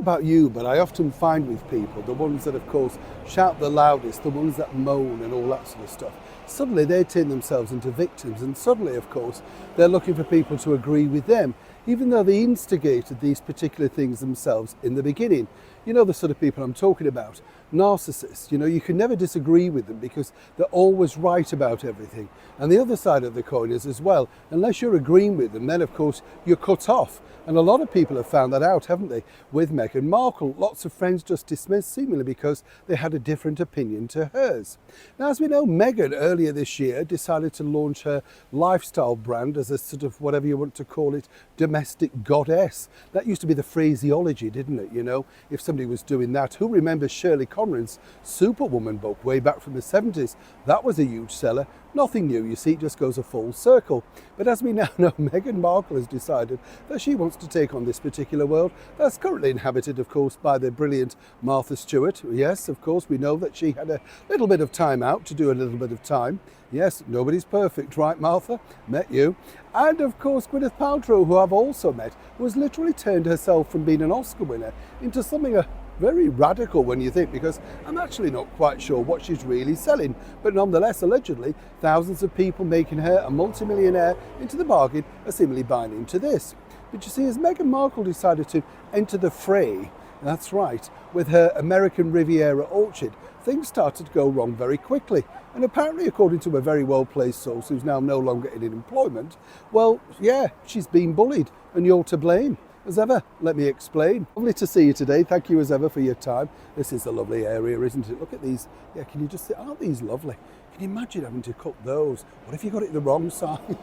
about you, but I often find with people, the ones that of course shout the loudest, the ones that moan and all that sort of stuff, suddenly they turn themselves into victims, and suddenly of course they're looking for people to agree with them, even though they instigated these particular things themselves in the beginning. You know the sort of people I'm talking about. Narcissists, you can never disagree with them because they're always right about everything. And the other side of the coin is as well, unless you're agreeing with them, then of course you're cut off. And a lot of people have found that out, haven't they? With Meghan Markle, lots of friends just dismissed seemingly because they had a different opinion to hers. Now, as we know, Meghan earlier this year decided to launch her lifestyle brand as a sort of, whatever you want to call it, domestic goddess. That used to be the phraseology, didn't it? If somebody was doing that. Who remembers Shirley Conran's Superwoman book way back from the 70s? That was a huge seller. Nothing new, you see, it just goes a full circle. But as we now know, Meghan Markle has decided that she wants to take on this particular world that's currently inhabited, of course, by the brilliant Martha Stewart. Yes, of course, we know that she had a little bit of time out to do a little bit of time. Yes, nobody's perfect, right, Martha? Met you. And of course, Gwyneth Paltrow, who I've also met, was literally turned herself from being an Oscar winner into something very radical when you think, because I'm actually not quite sure what she's really selling. But nonetheless, allegedly, thousands of people making her a multimillionaire into the bargain are seemingly buying into this. But you see, as Meghan Markle decided to enter the fray, that's right, with her American Riviera orchard, things started to go wrong very quickly. And apparently, according to a very well-placed source who's now no longer in employment, well, yeah, she's been bullied and you're to blame. As ever, let me explain. Lovely to see you today. Thank you as ever for your time. This is a lovely area, isn't it? Look at these. Yeah, can you just see? Aren't these lovely? Can you imagine having to cut those? What if you got it the wrong side?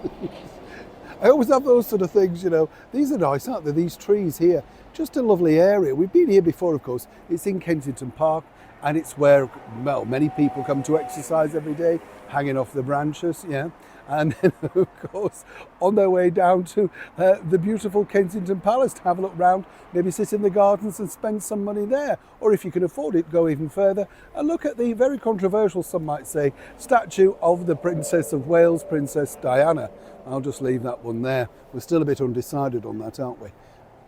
I always have those sort of things, These are nice, aren't they? These trees here. Just a lovely area. We've been here before, of course. It's in Kensington Park, and it's where, well, many people come to exercise every day, hanging off the branches, yeah. And then, of course, on their way down to the beautiful Kensington Palace to have a look round, maybe sit in the gardens and spend some money there. Or if you can afford it, go even further and look at the very controversial, some might say, statue of the Princess of Wales, Princess Diana. I'll just leave that one there. We're still a bit undecided on that, aren't we?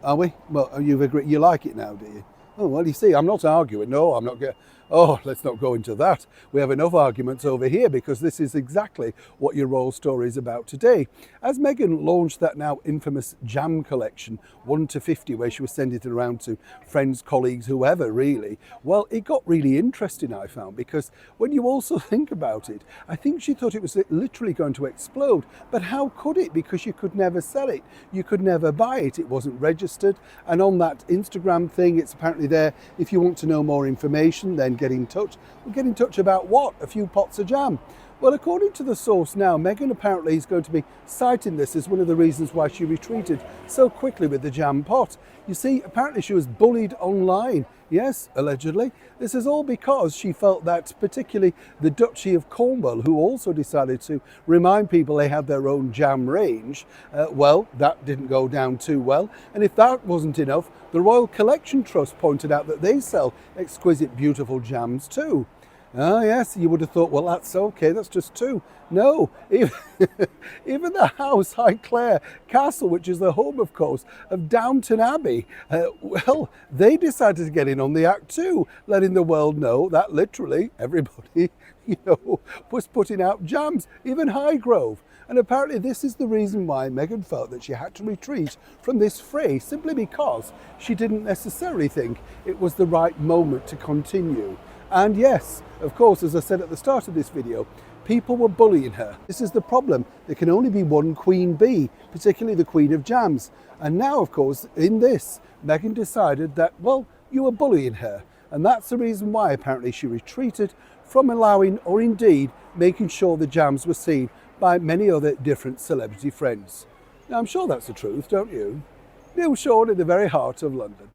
Are we? Well, you've agreed. You like it now, do you? Oh, well, you see, I'm not arguing. No, I'm not going. Oh, let's not go into that. We have enough arguments over here because this is exactly what your royal story is about today. As Meghan launched that now infamous jam collection, 1 to 50, where she was sending it around to friends, colleagues, whoever really, well, it got really interesting, I found, because when you also think about it, I think she thought it was literally going to explode. But how could it? Because you could never sell it. You could never buy it. It wasn't registered. And on that Instagram thing, it's apparently there. If you want to know more information, then get in touch. Well, get in touch about what? A few pots of jam. Well, according to the source now, Meghan apparently is going to be citing this as one of the reasons why she retreated so quickly with the jam pot. You see, apparently she was bullied online. Yes, allegedly. This is all because she felt that particularly the Duchy of Cornwall, who also decided to remind people they had their own jam range, well, that didn't go down too well. And if that wasn't enough, the Royal Collection Trust pointed out that they sell exquisite, beautiful jams too. Oh yes, you would have thought, well, that's okay, that's just two. No, even the house, Highclere Castle, which is the home, of course, of Downton Abbey, well, they decided to get in on the act too, letting the world know that literally everybody, was putting out jams, even Highgrove. And apparently this is the reason why Meghan felt that she had to retreat from this fray, simply because she didn't necessarily think it was the right moment to continue. And yes, of course, as I said at the start of this video, people were bullying her. This is the problem. There can only be one queen bee, particularly the Queen of Jams. And now, of course, in this, Meghan decided that, well, you were bullying her. And that's the reason why apparently she retreated from allowing, or indeed making sure the jams were seen by many other different celebrity friends. Now, I'm sure that's the truth, don't you? Neil Sean in the very heart of London.